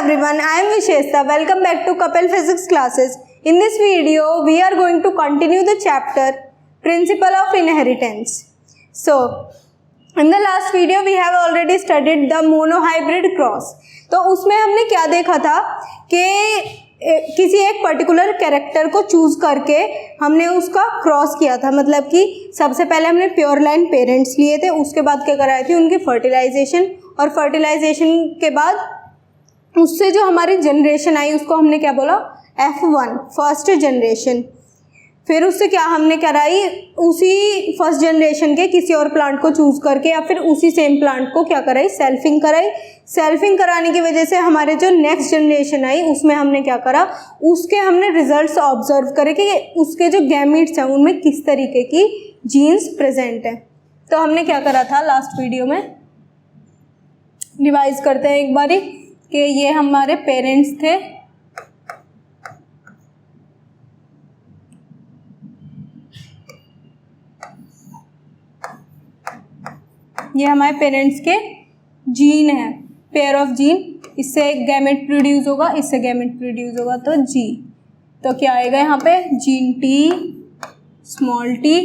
everyone, I am Visheshta. Welcome back to Couple Physics classes. In this video, we are going to continue the chapter Principle of Inheritance. So, in the last video, we have already studied the monohybrid cross. तो उसमें हमने क्या देखा था कि किसी एक particular character को चूज करके हमने उसका क्रॉस किया था, मतलब कि सबसे पहले हमने प्योर लाइन पेरेंट्स लिए थे, उसके बाद क्या कराई थी उनकी फर्टिलाइजेशन, और फर्टिलाइजेशन के बाद उससे जो हमारी जनरेशन आई उसको हमने क्या बोला, F1 फर्स्ट जनरेशन। फिर उससे क्या हमने कराई, उसी फर्स्ट जनरेशन के किसी और प्लांट को चूज करके या फिर उसी सेम प्लांट को क्या कराई, सेल्फिंग कराई। सेल्फिंग कराने की वजह से हमारे जो नेक्स्ट जनरेशन आई उसमें हमने क्या करा, उसके हमने रिजल्ट्स ऑब्जर्व करे कि उसके जो गैमीट्स हैं उनमें किस तरीके की जीन्स प्रेजेंट है। तो हमने क्या करा था लास्ट वीडियो में, रिवाइज करते हैं एक बारी कि ये हमारे पेरेंट्स थे, ये हमारे पेरेंट्स के जीन है, पेयर ऑफ जीन, इससे एक गैमेट प्रोड्यूस होगा, इससे गैमेट प्रोड्यूस होगा तो जी। तो क्या आएगा यहाँ पे, जीन टी स्मॉल टी,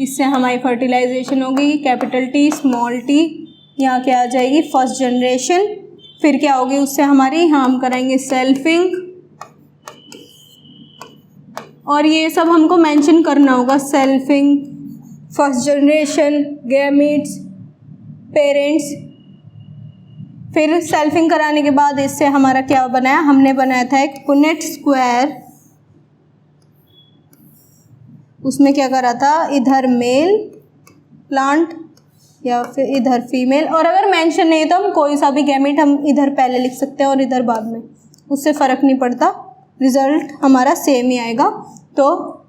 इससे हमारी फर्टिलाइजेशन होगी कैपिटल टी स्मॉल टी, यहाँ क्या आ जाएगी फर्स्ट जनरेशन। फिर क्या होगी उससे हमारी, यहाँ हम कराएंगे सेल्फिंग, और ये सब हमको मेंशन करना होगा, selfing, first generation, gametes, parents. फिर सेल्फिंग कराने के बाद इससे हमारा क्या बनाया, हमने बनाया था एक पुनेट स्क्वायर, उसमें क्या करा था, इधर मेल प्लांट या फिर इधर फीमेल, और अगर मेंशन नहीं तो हम कोई सा भी गैमीट हम इधर पहले लिख सकते हैं और इधर बाद में, उससे फ़र्क नहीं पड़ता, रिजल्ट हमारा सेम ही आएगा। तो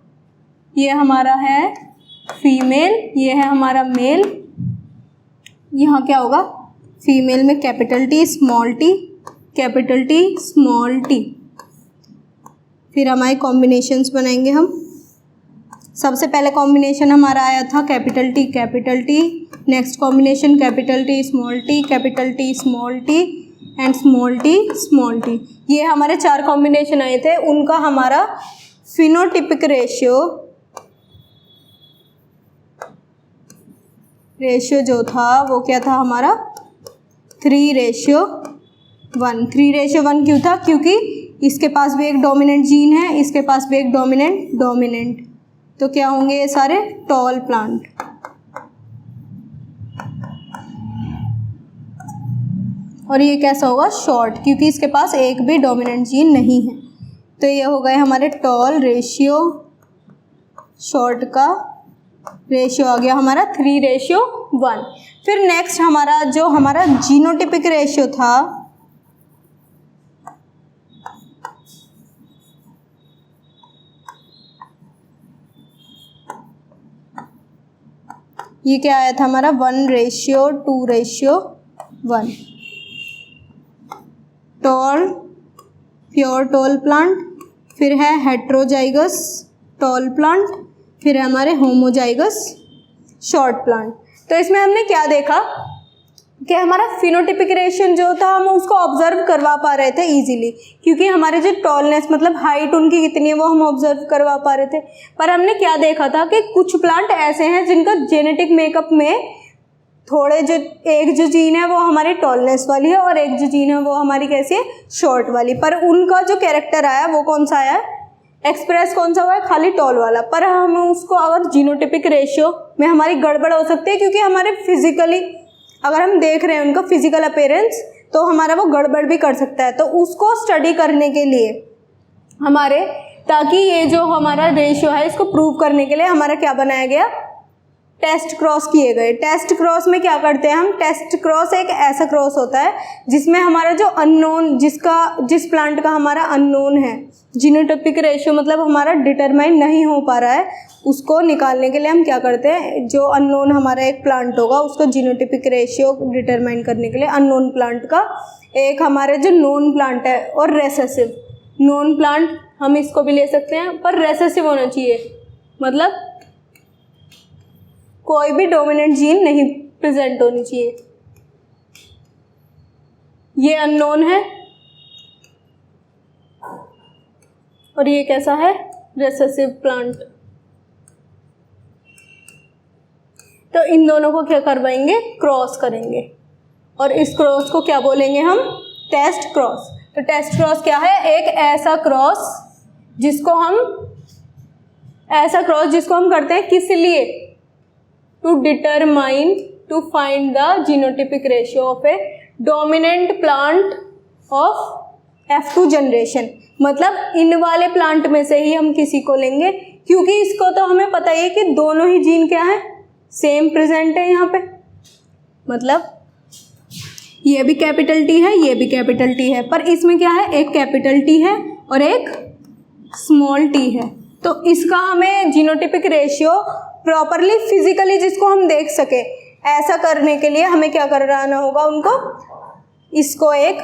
ये हमारा है फीमेल, ये है हमारा मेल, यहाँ क्या होगा फीमेल में capital T small T, capital T small T. फिर हमारे कॉम्बिनेशंस बनाएंगे हम। सबसे पहले कॉम्बिनेशन हमारा आया था capital T, next combination capital T small T, capital T small T and small T. ये हमारे 4 कॉम्बिनेशन आए थे, उनका हमारा फिनोटिपिक रेशियो जो था वो क्या था हमारा 3:1। 3:1 क्यों था, क्योंकि इसके पास भी एक डोमिनेंट जीन है, इसके पास भी एक डोमिनेंट, तो क्या होंगे ये सारे टॉल प्लांट। और ये कैसा होगा, शॉर्ट, क्योंकि इसके पास एक भी डोमिनेंट जीन नहीं है। तो ये हो गए हमारे टॉल रेशियो, शॉर्ट का रेशियो आ गया हमारा 3:1। फिर नेक्स्ट हमारा जो हमारा जीनोटिपिक रेशियो था, ये क्या आया था हमारा 1:2:1। टॉल प्योर टॉल प्लांट, फिर है हेट्रोजाइगस टॉल प्लांट, फिर है हमारे होमोजाइगस शॉर्ट प्लांट। तो इसमें हमने क्या देखा कि हमारा फिनोटिपिक रेशियो जो था हम उसको ऑब्जर्व करवा पा रहे थे इजीली, क्योंकि हमारे जो टॉलनेस मतलब हाइट उनकी कितनी है वो हम ऑब्जर्व करवा पा रहे थे। पर हमने क्या देखा था कि कुछ प्लांट ऐसे हैं जिनका जेनेटिक मेकअप में थोड़े जो एक जो जीन है वो हमारी टॉलनेस वाली है और एक जो जीन है वो हमारी कैसी है, शॉर्ट वाली, पर उनका जो कैरेक्टर आया वो कौन सा आया, एक्सप्रेस कौन सा हुआ है, खाली टॉल वाला। पर हम उसको अगर जीनोटिपिक रेशियो में हमारी गड़बड़ हो सकती है, क्योंकि हमारे फिजिकली अगर हम देख रहे हैं उनका फिजिकल अपीयरेंस तो हमारा वो गड़बड़ भी कर सकता है। तो उसको स्टडी करने के लिए हमारे, ताकि ये जो हमारा रेशियो है इसको प्रूव करने के लिए हमारा क्या बनाया गया, टेस्ट क्रॉस किए गए। टेस्ट क्रॉस में क्या करते हैं हम, टेस्ट क्रॉस एक ऐसा क्रॉस होता है जिसमें हमारा जो अननोन, जिस प्लांट का हमारा अननोन है, जीनोटिपिक रेशियो मतलब हमारा डिटरमाइन नहीं हो पा रहा है, उसको निकालने के लिए हम क्या करते हैं, जो अननोन हमारा एक प्लांट होगा उसको जीनोटिपिक रेशियो डिटरमाइन करने के लिए अननोन प्लांट का एक हमारे जो नोन प्लांट है और रेसेसिव नोन प्लांट, हम इसको भी ले सकते हैं, पर रेसेसिव होना चाहिए, मतलब कोई भी डोमिनेंट जीन नहीं प्रेजेंट होनी चाहिए। ये अननोन है और ये कैसा है, रेसेसिव प्लांट। तो इन दोनों को क्या करवाएंगे, क्रॉस करेंगे, और इस क्रॉस को क्या बोलेंगे हम, टेस्ट क्रॉस। तो टेस्ट क्रॉस क्या है, एक ऐसा क्रॉस जिसको हम करते हैं किस लिए, to find the genotypic ratio of a dominant plant of F2 generation. मतलब इन वाले प्लांट में से ही हम किसी को लेंगे, क्योंकि इसको तो हमें पता ही है कि दोनों ही जीन क्या है, सेम प्रेजेंट है यहाँ पे। मतलब ये भी कैपिटल T है, ये भी कैपिटल T है, पर इसमें क्या है, एक कैपिटल T है और एक स्मॉल t है। तो इसका हमें जीनोटिपिक रेशियो प्रॉपरली फिजिकली जिसको हम देख सके, ऐसा करने के लिए हमें क्या कराना होगा उनको, इसको एक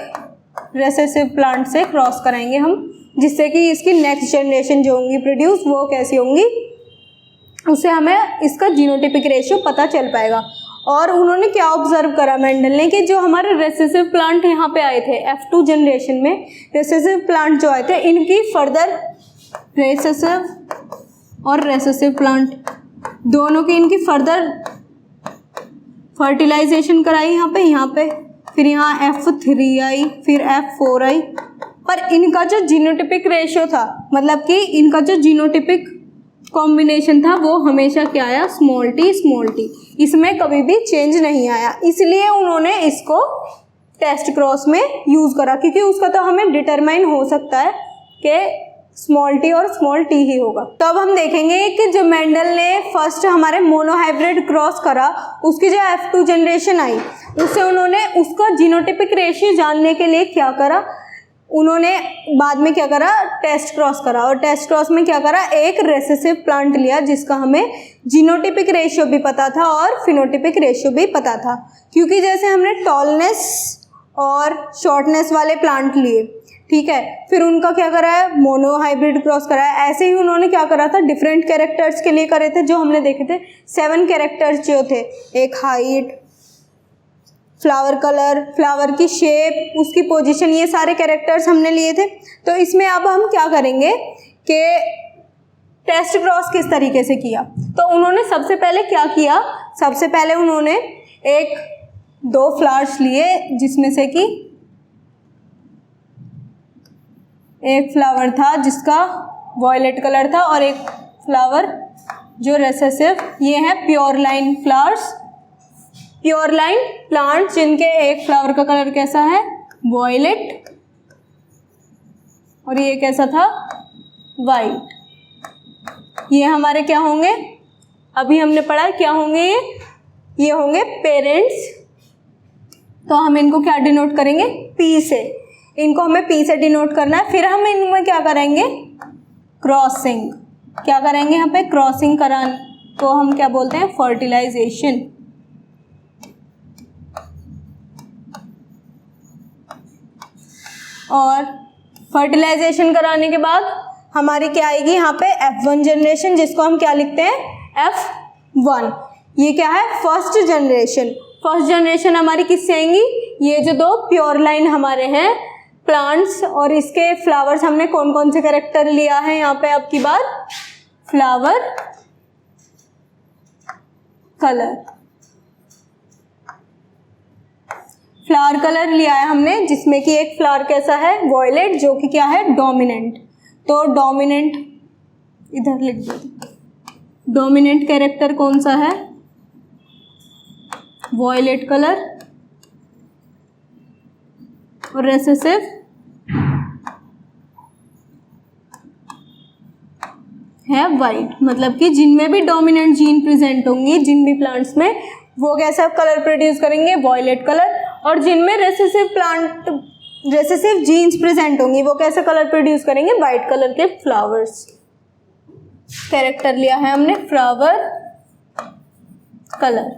रेसेसिव प्लांट से क्रॉस कराएंगे हम, जिससे कि इसकी नेक्स्ट जनरेशन जो होंगी प्रोड्यूस वो कैसी होंगी, उससे हमें इसका जीनोटिपिक रेशियो पता चल पाएगा। और उन्होंने क्या ऑब्जर्व करा मेंडल ने, कि जो हमारे रेसेसिव प्लांट यहाँ पे आए थे F2 जनरेशन में, रेसेसिव प्लांट जो आए थे, इनकी फर्दर रेसेसिव और रेसेसिव प्लांट दोनों की इनकी फर्दर फर्टिलाइजेशन कराई यहाँ पे, फिर यहाँ F3 आई, फिर F4 आई, पर इनका जो जीनोटिपिक रेशियो था, मतलब कि इनका जो जीनोटिपिक कॉम्बिनेशन था वो हमेशा क्या आया, स्मॉल t, इसमें कभी भी चेंज नहीं आया। इसलिए उन्होंने इसको टेस्ट क्रॉस में यूज़ करा, क्योंकि उसका तो हमें डिटरमाइन हो सकता है कि स्मॉल t और स्मॉल t ही होगा। तो अब हम देखेंगे कि जो मेंडल ने फर्स्ट हमारे मोनोहाइब्रिड क्रॉस करा, उसकी जो F2 जनरेशन आई, उससे उन्होंने उसका जीनोटिपिक रेशियो जानने के लिए क्या करा, उन्होंने बाद में क्या करा, टेस्ट क्रॉस करा। और टेस्ट क्रॉस में क्या करा, एक रेसेसिव प्लांट लिया जिसका हमें जीनोटिपिक रेशियो भी पता था और फिनोटिपिक रेशियो भी पता था। क्योंकि जैसे हमने टॉलनेस और शॉर्टनेस वाले प्लांट लिए, ठीक है, फिर उनका क्या करा है, मोनोहाइब्रिड क्रॉस करा है। ऐसे ही उन्होंने क्या करा था, डिफरेंट कैरेक्टर्स के लिए करे थे, जो हमने देखे थे 7 कैरेक्टर्स जो थे, एक हाइट, फ्लावर कलर, फ्लावर की शेप, उसकी पोजीशन, ये सारे कैरेक्टर्स हमने लिए थे। तो इसमें अब हम क्या करेंगे कि टेस्ट क्रॉस किस तरीके से किया। तो उन्होंने सबसे पहले क्या किया, सबसे पहले उन्होंने 1-2 फ्लावर्स लिए, जिसमें से कि एक फ्लावर था जिसका वॉयलेट कलर था और एक फ्लावर जो रेसेसिव, ये है pure line flowers, pure line plant जिनके एक फ्लावर का कलर कैसा है, वॉयलेट, और ये कैसा था, वाइट। ये हमारे क्या होंगे, अभी हमने पढ़ा क्या होंगे, ये होंगे पेरेंट्स। तो हम इनको क्या डिनोट करेंगे, P से, इनको हमें P से डिनोट करना है। फिर हम इनमें क्या करेंगे, क्रॉसिंग, क्या करेंगे यहाँ पे, क्रॉसिंग करान, तो हम क्या बोलते हैं, फर्टिलाइजेशन। और फर्टिलाइजेशन कराने के बाद हमारी क्या आएगी यहाँ पे, F1 जनरेशन, जिसको हम क्या लिखते हैं, F1। ये क्या है, फर्स्ट जनरेशन। फर्स्ट जनरेशन हमारी किससे आएंगी, ये जो 2 प्योर लाइन हमारे हैं प्लांट्स, और इसके फ्लावर्स हमने कौन कौन से कैरेक्टर लिया है यहाँ पे, अब की बार फ्लावर कलर, फ्लावर कलर लिया है हमने, जिसमें कि एक फ्लावर कैसा है, वॉयलेट, जो कि क्या है, डोमिनेंट। तो डोमिनेंट इधर लिख दो, डोमिनेंट कैरेक्टर कौन सा है, वॉयलेट कलर, और रेसेसिव है वाइट। मतलब कि जिनमें भी डोमिनेंट जीन प्रेजेंट होंगी, जिन भी प्लांट्स में, वो कैसा कलर प्रोड्यूस करेंगे, वॉयलेट कलर। और जिनमें रेसेसिव जीन्स प्रेजेंट होंगी, वो कैसा कलर प्रोड्यूस करेंगे, वाइट कलर के फ्लावर्स। कैरेक्टर लिया है हमने फ्लावर कलर,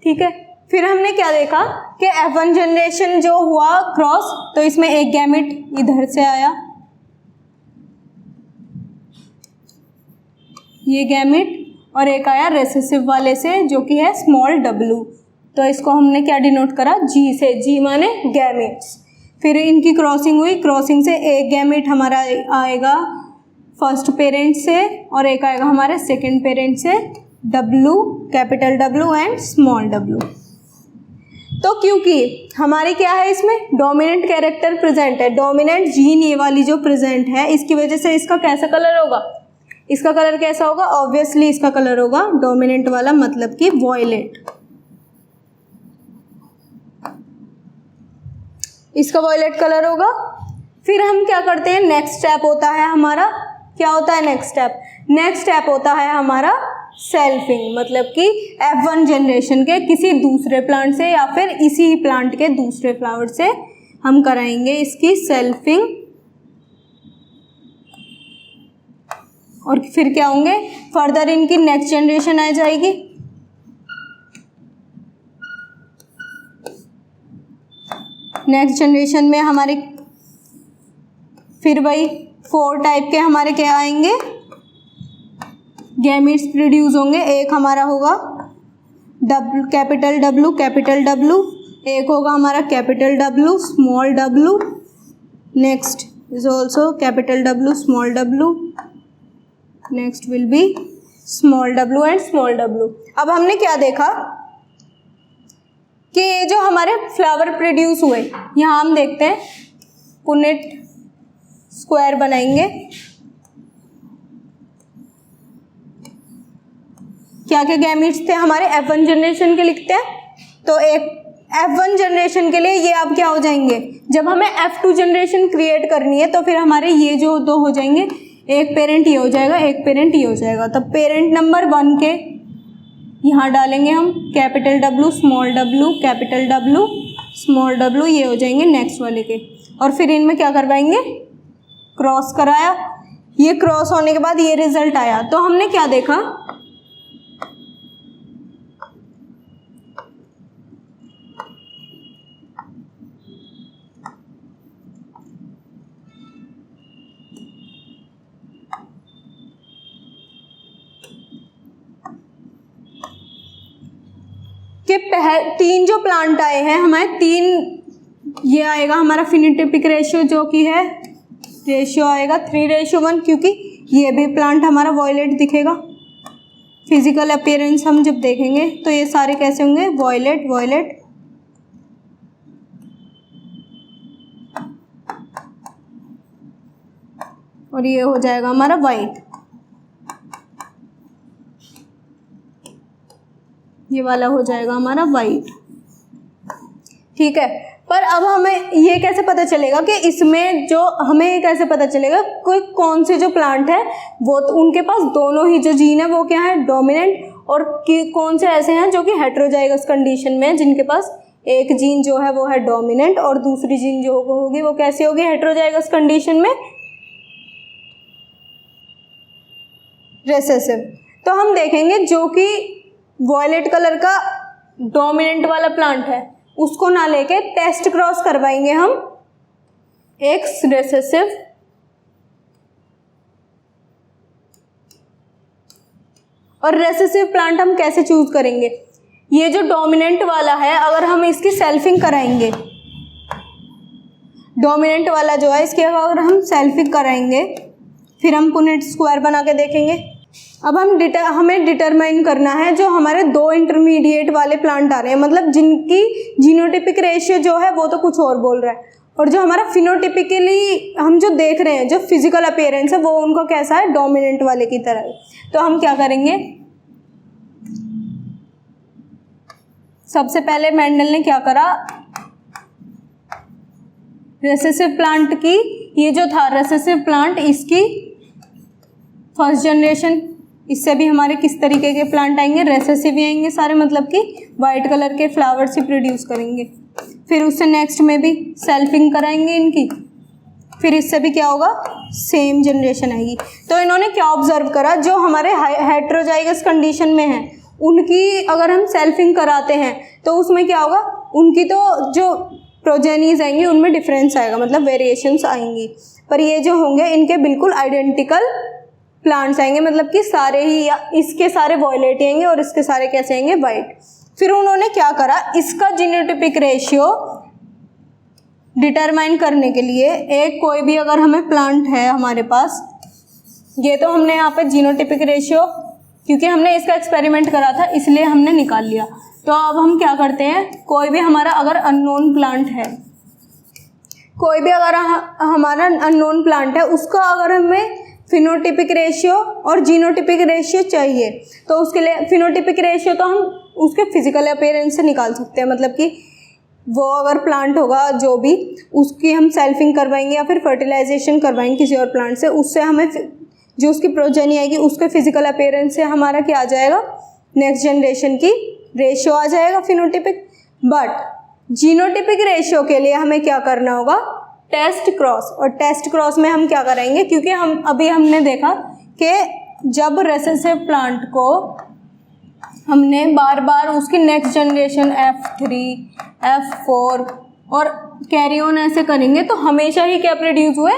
ठीक है। फिर हमने क्या देखा कि F1 जनरेशन जो हुआ क्रॉस, तो इसमें एक गैमेट इधर से आया, ये गैमेट, और एक आया रेसेसिव वाले से जो कि है स्मॉल w। तो इसको हमने क्या डिनोट करा, G से, G माने गैमेट्स। फिर इनकी क्रॉसिंग हुई, क्रॉसिंग से एक गैमेट हमारा आएगा फर्स्ट पेरेंट से और एक आएगा हमारे सेकंड पेरेंट से, W, capital W and small w। तो क्योंकि हमारी क्या है इसमें डोमिनेंट कैरेक्टर प्रेजेंट है, डोमिनेंट जीन ये वाली जो प्रेजेंट है, इसकी वजह से इसका कैसा कलर होगा, इसका कलर कैसा होगा, ऑब्वियसली इसका कलर होगा डोमिनेंट वाला, मतलब कि वॉयलेट। इसका वॉयलेट कलर होगा। फिर हम क्या करते हैं, नेक्स्ट स्टेप होता है हमारा, क्या होता है नेक्स्ट स्टेप, नेक्स्ट स्टेप होता है हमारा सेल्फिंग, मतलब कि F1 जनरेशन के किसी दूसरे प्लांट से या फिर इसी प्लांट के दूसरे फ्लावर से हम कराएंगे इसकी सेल्फिंग। और फिर क्या होंगे, फर्दर इनकी नेक्स्ट जनरेशन आ जाएगी। नेक्स्ट जनरेशन में हमारे फिर वही 4 टाइप के हमारे क्या आएंगे, गैमेट्स प्रोड्यूस होंगे। एक हमारा होगा कैपिटल W, एक होगा हमारा capital W, small w, next is also capital W, small w, next will be small w and small w। अब हमने क्या देखा कि ये जो हमारे फ्लावर प्रोड्यूस हुए, यहाँ हम देखते हैं पुनेट स्क्वायर बनाएंगे। क्या क्या गैमेट्स थे हमारे F1 जनरेशन के लिखते हैं, तो एक F1 जनरेशन के लिए ये अब क्या हो जाएंगे, जब हमें F2 जनरेशन क्रिएट करनी है तो फिर हमारे ये जो दो हो जाएंगे, एक पेरेंट ये हो जाएगा, एक पेरेंट ये हो जाएगा। तब पेरेंट नंबर 1 के यहाँ डालेंगे हम capital W, small w, capital W, small w, ये हो जाएंगे नेक्स्ट वाले के। और फिर इनमें क्या करवाएंगे, क्रॉस कराया। ये क्रॉस होने के बाद ये रिजल्ट आया, तो हमने क्या देखा, कि 3 जो प्लांट आए हैं हमारे 3, ये आएगा हमारा फिनोटाइपिक रेशियो जो कि है रेशियो आएगा 3:1, क्योंकि ये भी प्लांट हमारा वॉयलेट दिखेगा। फिजिकल अपीयरेंस हम जब देखेंगे तो ये सारे कैसे होंगे, वॉयलेट वॉयलेट। और ये हो जाएगा हमारा वाइट, ये वाला हो जाएगा हमारा वाइट। ठीक है, पर अब हमें ये कैसे पता चलेगा कि इसमें जो, हमें ये कैसे पता चलेगा कोई कौन से जो प्लांट है वो तो उनके पास दोनों ही जो जीन है वो क्या है, डोमिनेंट, और कौन से ऐसे हैं जो कि हेट्रोजाइगस कंडीशन में है, जिनके पास एक जीन जो है वो है डोमिनेंट और दूसरी जीन जो होगी वो कैसी होगी, हेट्रोजाइगस कंडीशन में रिसेसिव। तो हम देखेंगे जो कि वॉयलेट कलर का डोमिनेंट वाला प्लांट है उसको ना लेके टेस्ट क्रॉस करवाएंगे हम एक्स रिसेसिव और रेसेसिव प्लांट हम कैसे चूज करेंगे, ये जो डोमिनेंट वाला है अगर हम इसकी सेल्फिंग कराएंगे, डोमिनेंट वाला जो है इसकी अगर हम सेल्फिंग कराएंगे फिर हम पुनेट स्क्वायर बना के देखेंगे। अब हमें डिटरमाइन करना है जो हमारे 2 इंटरमीडिएट वाले प्लांट आ रहे हैं, मतलब जिनकी जीनोटिपिक रेशियो जो है वो तो कुछ और बोल रहा है, और जो हमारा फिनोटिपिकली हम जो देख रहे हैं जो फिजिकल अपीयरेंस है वो उनको कैसा है, डोमिनेंट वाले की तरह। तो हम क्या करेंगे, सबसे पहले मेंडल ने क्या करा, रेसेसिव प्लांट की, ये जो था रेसेसिव प्लांट, इसकी फर्स्ट जनरेशन, इससे भी हमारे किस तरीके के प्लांट आएंगे, रेसेसिव ही आएंगे सारे, मतलब कि वाइट कलर के फ्लावर्स ही प्रोड्यूस करेंगे। फिर उससे नेक्स्ट में भी सेल्फिंग कराएंगे इनकी, फिर इससे भी क्या होगा, सेम जनरेशन आएगी। तो इन्होंने क्या ऑब्जर्व करा, जो हमारे हेट्रोजाइगस कंडीशन में है उनकी अगर हम सेल्फिंग कराते हैं तो उसमें क्या होगा, उनकी तो जो प्रोजेनीज आएंगी उनमें डिफरेंस आएगा, मतलब वेरिएशंस आएंगी, पर ये जो होंगे इनके बिल्कुल आइडेंटिकल प्लांट्स आएंगे, मतलब कि सारे ही, या इसके सारे वॉयलेट आएंगे और इसके सारे कैसे आएंगे, वाइट। फिर उन्होंने क्या करा, इसका जीनोटिपिक रेशियो डिटरमाइन करने के लिए एक कोई भी अगर हमें प्लांट है हमारे पास, ये तो हमने यहाँ पे जीनोटिपिक रेशियो, क्योंकि हमने इसका एक्सपेरिमेंट करा था इसलिए हमने निकाल लिया। तो अब हम क्या करते हैं, कोई भी हमारा अगर अननोन प्लांट है, कोई भी अगर हमारा अननोन प्लांट है, उसका अगर हमें फिनोटिपिक रेशियो और जीनोटिपिक रेशियो चाहिए तो उसके लिए फिनोटिपिक रेशियो तो हम उसके फिजिकल अपीयरेंस से निकाल सकते हैं, मतलब कि वो अगर प्लांट होगा जो भी, उसकी हम सेल्फिंग करवाएंगे या फिर फर्टिलाइजेशन करवाएंगे किसी और प्लांट से, उससे हमें जो उसकी प्रोजेनी आएगी उसके फिजिकल अपीयरेंस से हमारा क्या आ जाएगा, नेक्स्ट जनरेशन की रेशियो आ जाएगा फिनोटिपिक। बट जीनोटिपिक रेशियो के लिए हमें क्या करना होगा, टेस्ट क्रॉस। और टेस्ट क्रॉस में हम क्या करेंगे, क्योंकि हमने देखा कि जब रेसेसिव प्लांट को हमने बार बार उसकी नेक्स्ट जनरेशन F3, F4 और कैरी ऑन ऐसे करेंगे तो हमेशा ही क्या प्रोड्यूस हुए,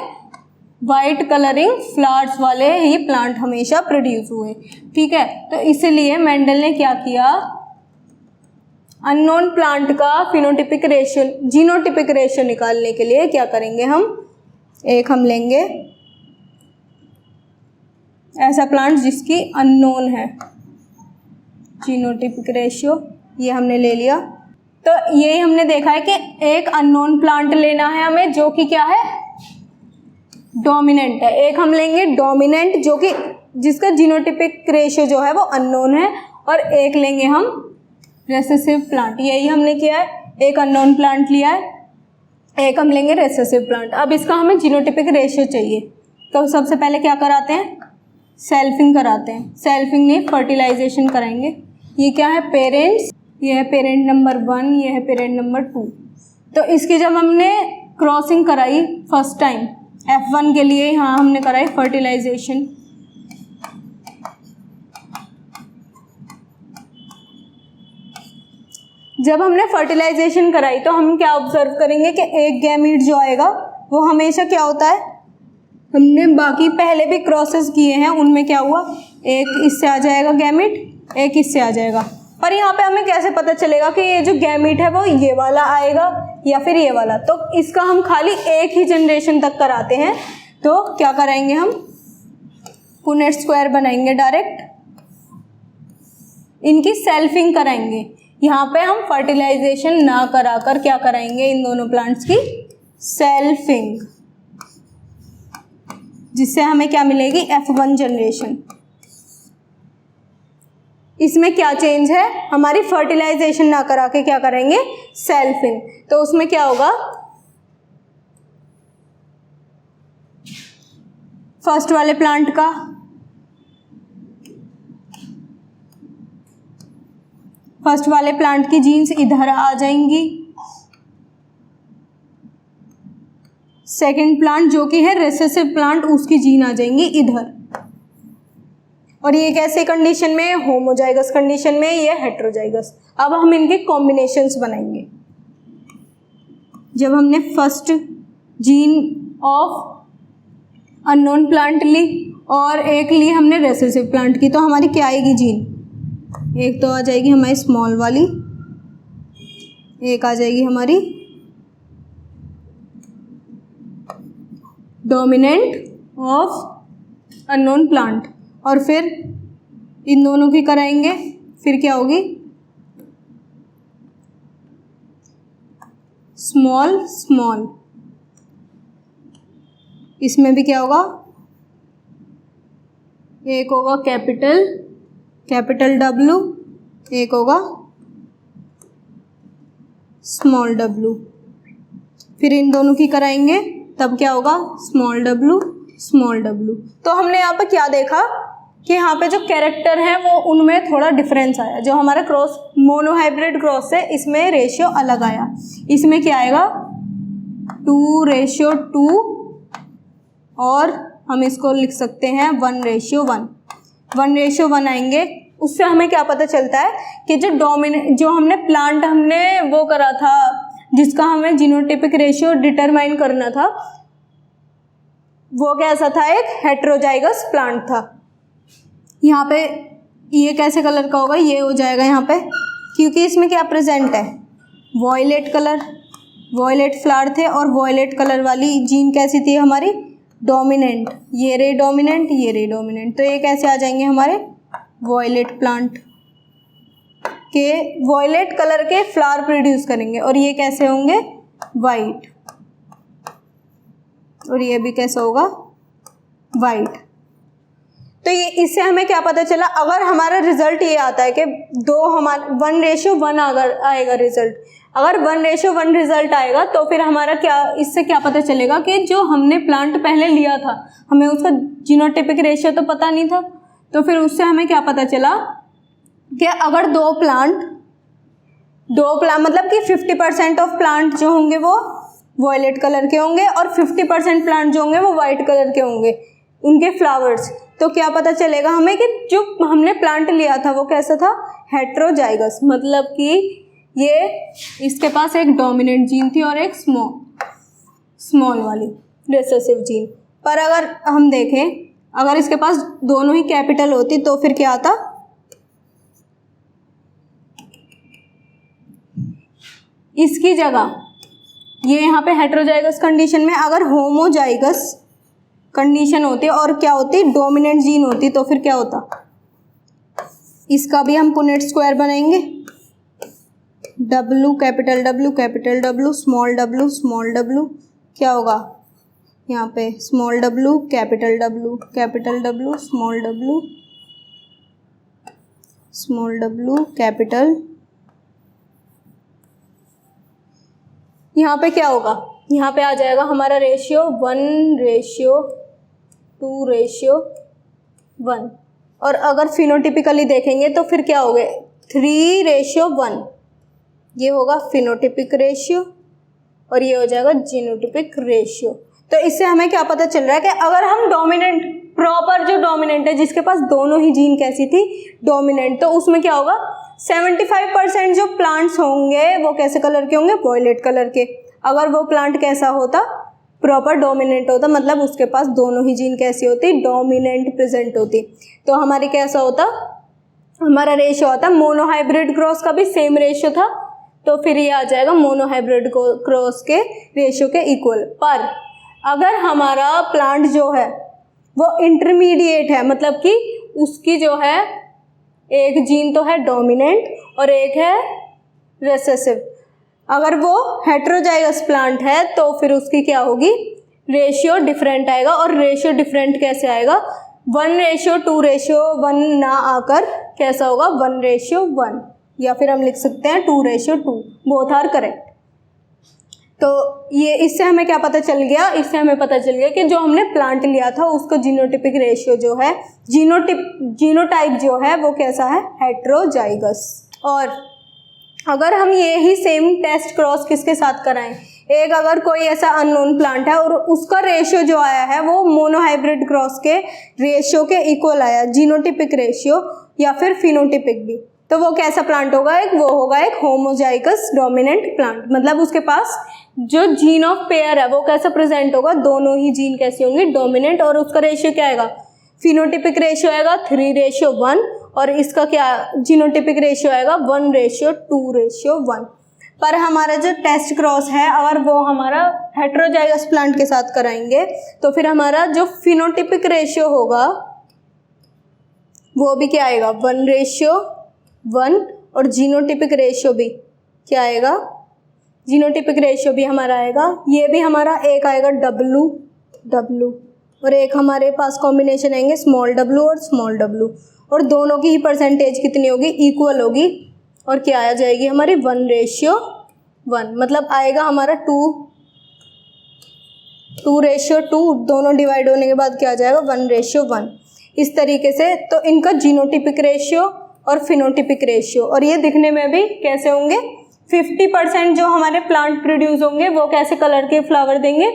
वाइट कलरिंग फ्लावर्स वाले ही प्लांट हमेशा प्रोड्यूस हुए। ठीक है, तो इसलिए मेंडल ने क्या किया, अननोन प्लांट का फिनोटिपिक रेशियो जीनोटिपिक रेशियो निकालने के लिए क्या करेंगे, हम लेंगे ऐसा प्लांट जिसकी अननोन है, जीनोटिपिक रेशियो ये हमने ले लिया। तो यही हमने देखा है कि एक अननोन प्लांट लेना है हमें जो कि क्या है, डोमिनेंट है। एक हम लेंगे डोमिनेंट जो कि जिसका जीनोटिपिक रेशियो जो है वो अननोन है, और एक लेंगे हम रेसेसिव प्लांट। यही हमने किया है, एक अननोन प्लांट लिया है, एक हम लेंगे रेसेसिव प्लांट। अब इसका हमें जीनोटिपिक रेशियो चाहिए, तो सबसे पहले क्या कराते हैं, सेल्फिंग कराते हैं। सेल्फिंग नहीं, फर्टिलाइजेशन कराएंगे। ये क्या है, पेरेंट्स, ये है पेरेंट नंबर 1, ये है पेरेंट नंबर 2। तो इसकी जब हमने क्रॉसिंग कराई फर्स्ट टाइम F1 के लिए, यहाँ हमने कराई फर्टिलाइजेशन। जब हमने फर्टिलाइजेशन कराई तो हम क्या ऑब्जर्व करेंगे कि एक गैमीट जो आएगा वो हमेशा क्या होता है, हमने बाकी पहले भी क्रॉसेस किए हैं उनमें क्या हुआ, एक इससे आ जाएगा गैमीट, एक इससे आ जाएगा। पर यहाँ पे हमें कैसे पता चलेगा कि ये जो गैमीट है वो ये वाला आएगा या फिर ये वाला, तो इसका हम खाली एक ही जनरेशन तक कराते हैं। तो क्या कराएंगे, हम पुनेट स्क्वायर बनाएंगे डायरेक्ट, इनकी सेल्फिंग कराएंगे। यहाँ पे हम फर्टिलाइजेशन ना कराकर क्या कराएंगे, इन दोनों प्लांट्स की सेल्फिंग, जिससे हमें क्या मिलेगी, F1 जनरेशन। इसमें क्या चेंज है, हमारी फर्टिलाइजेशन ना करा के क्या करेंगे, सेल्फिंग। तो उसमें क्या होगा, फर्स्ट वाले प्लांट का फर्स्ट वाले प्लांट की जीन्स इधर आ जाएंगी, सेकंड प्लांट जो कि है रेसेसिव प्लांट उसकी जीन आ जाएंगी इधर। और ये कैसे कंडीशन में, होमोजाइगस कंडीशन में, ये हेट्रोजाइगस। अब हम इनके कॉम्बिनेशंस बनाएंगे। जब हमने first gene of unknown plant ली और एक ली हमने रेसेसिव प्लांट की, तो हमारी क्या आएगी जीन, एक तो आ जाएगी हमारी स्मॉल वाली, एक आ जाएगी हमारी डोमिनेंट ऑफ अननोन प्लांट, और फिर इन दोनों की कराएंगे, फिर क्या होगी, स्मॉल स्मॉल। इसमें भी क्या होगा, एक होगा कैपिटल W, एक होगा स्मॉल w। फिर इन दोनों की कराएंगे, तब क्या होगा, स्मॉल w। तो हमने यहाँ पे क्या देखा कि यहाँ पे जो कैरेक्टर है वो उनमें थोड़ा डिफरेंस आया। जो हमारा क्रॉस मोनोहाइब्रिड क्रॉस है इसमें रेशियो अलग आया। इसमें क्या आएगा, 2:2, और हम इसको लिख सकते हैं 1:1। 1:1 आएंगे। उससे हमें क्या पता चलता है कि जो हमने प्लांट हमने वो करा था, जिसका हमें जीनोटिपिक रेशियो डिटरमाइन करना था, वो कैसा था, एक हेट्रोजाइगस प्लांट था। यहाँ पे ये कैसे कलर का होगा, ये हो जाएगा यहाँ पे, क्योंकि इसमें क्या प्रेजेंट है, वॉयलेट कलर। वॉयलेट फ्लावर थे और वॉयलेट कलर वाली जीन कैसी थी हमारी, डोमिनेंट। ये रे डोमिनेंट, ये रे डोमिनेंट, तो ये कैसे आ जाएंगे हमारे वॉयलेट प्लांट के वॉयलेट कलर के फ्लावर प्रोड्यूस करेंगे। और ये कैसे होंगे, वाइट, और ये भी कैसा होगा, वाइट। तो ये इससे हमें क्या पता चला, अगर हमारा रिजल्ट ये आता है कि दो हमारा 1:1 अगर आएगा रिजल्ट, अगर 1:1 रिजल्ट आएगा तो फिर हमारा क्या, इससे क्या पता चलेगा कि जो हमने प्लांट पहले लिया था, हमें उसका जीनोटाइपिक रेशियो तो पता नहीं था, तो फिर उससे हमें क्या पता चला कि अगर दो प्लांट मतलब कि 50% ऑफ प्लांट जो होंगे वो वॉयलेट कलर के होंगे और 50% प्लांट जो होंगे वो वाइट कलर के होंगे उनके फ्लावर्स, तो क्या पता चलेगा हमें कि जो हमने प्लांट लिया था वो कैसा था, हेट्रोजाइगस, मतलब कि ये इसके पास एक डोमिनेंट जीन थी और एक स्मॉल वाली रिसेसिव जीन। पर अगर हम देखें, अगर इसके पास दोनों ही कैपिटल होती तो फिर क्या आता, इसकी जगह ये यहाँ पे हेट्रोजाइगस कंडीशन में अगर होमोजाइगस कंडीशन होती और क्या होती, डोमिनेंट जीन होती, तो फिर क्या होता, इसका भी हम पुनेट स्क्वायर बनाएंगे, W capital W small w क्या होगा यहाँ पे, small w capital W small w capital, यहाँ पे क्या होगा, यहाँ पे आ जाएगा हमारा रेशियो 1:2:1। और अगर फिनोटिपिकली देखेंगे तो फिर क्या हो गए, 3:1, ये होगा फिनोटिपिक रेशियो और ये हो जाएगा जीनोटिपिक रेशियो। तो इससे हमें क्या पता चल रहा है कि अगर हम डोमिनेंट, प्रॉपर जो डोमिनेंट है जिसके पास दोनों ही जीन कैसी थी, डोमिनेंट, तो उसमें क्या होगा, 75% जो प्लांट्स होंगे वो कैसे कलर के होंगे, वॉयलेट कलर के। अगर वो प्लांट कैसा होता, प्रॉपर डोमिनेंट होता, मतलब उसके पास दोनों ही जीन कैसी होती, डोमिनेंट प्रेजेंट होती, तो हमारी कैसा होता, हमारा रेशियो होता, मोनोहाइब्रिड क्रॉस का भी सेम रेशियो था, तो फिर ये आ जाएगा मोनोहाइब्रिड क्रॉस के रेशियो के इक्वल। पर अगर हमारा प्लांट जो है वो इंटरमीडिएट है, मतलब कि उसकी जो है एक जीन तो है डोमिनेंट और एक है रिसेसिव, अगर वो हेट्रोजाइगस प्लांट है तो फिर उसकी क्या होगी, रेशियो डिफरेंट आएगा। और रेशियो डिफरेंट कैसे आएगा, 1:2:1 ना आकर कैसा होगा, 1:1, या फिर हम लिख सकते हैं 2:2, बोथ आर करेक्ट। तो ये इससे हमें क्या पता चल गया, इससे हमें पता चल गया कि जो हमने प्लांट लिया था उसका जीनोटिपिक रेशियो जो है, जीनोटाइप जो है वो कैसा है, हेट्रोजाइगस। और अगर हम ये ही सेम टेस्ट क्रॉस किसके साथ कराएं, एक अगर कोई ऐसा अननोन प्लांट है और उसका रेशियो जो आया है वो मोनोहाइब्रिड क्रॉस के रेशियो के इक्वल आया, जीनोटिपिक रेशियो या फिर फिनोटिपिक भी, तो वो कैसा प्लांट होगा, वो होगा एक होमोजाइगस डोमिनेंट प्लांट। मतलब उसके पास जो जीन ऑफ पेयर है वो कैसा प्रेजेंट होगा, दोनों ही जीन कैसी होंगी, डोमिनेंट, और उसका रेशियो क्या आएगा, फिनोटिपिक रेशियो आएगा 3:1 और इसका क्या जीनोटिपिक रेशियो आएगा 1:2:1। पर हमारा जो टेस्ट क्रॉस है अगर वो हमारा हेट्रोजाइगस प्लांट के साथ कराएंगे तो फिर हमारा जो फिनोटिपिक रेशियो होगा वो भी क्या आएगा, 1:1, और जीनोटिपिक रेशियो भी क्या आएगा, जीनोटिपिक रेशियो भी हमारा आएगा, ये भी हमारा एक आएगा W और एक हमारे पास कॉम्बिनेशन आएंगे स्मॉल w और स्मॉल w, और दोनों की ही परसेंटेज कितनी होगी, इक्वल होगी, और क्या आ जाएगी हमारी 1:1, मतलब आएगा हमारा 2:2, दोनों डिवाइड होने के बाद क्या आ जाएगा 1:1। इस तरीके से तो इनका जीनोटिपिक रेशियो और फिनोटिपिक रेशियो, और ये दिखने में भी कैसे होंगे, 50% जो हमारे प्लांट प्रोड्यूस होंगे वो कैसे कलर के फ्लावर देंगे,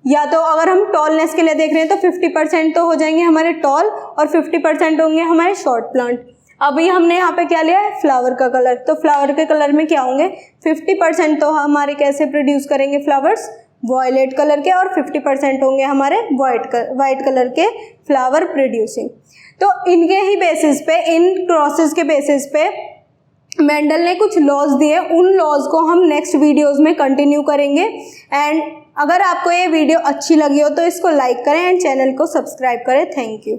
या तो अगर हम टॉलनेस के लिए देख रहे हैं तो 50% तो हो जाएंगे हमारे टॉल और 50% होंगे हमारे शॉर्ट प्लांट। अभी हमने यहाँ पे क्या लिया है, फ्लावर का कलर, तो फ्लावर के कलर में क्या होंगे, 50% तो हमारे कैसे प्रोड्यूस करेंगे फ्लावर्स, वॉयलेट कलर के, और 50% होंगे हमारे वाइट कलर के फ्लावर प्रोड्यूसिंग। तो इनके ही बेसिस पे, इन क्रॉसेस के बेसिस पे मेंडल ने कुछ लॉज दिए, उन लॉज को हम नेक्स्ट वीडियोस में कंटिन्यू करेंगे। एंड अगर आपको ये वीडियो अच्छी लगी हो तो इसको लाइक करें एंड चैनल को सब्सक्राइब करें। Thank you.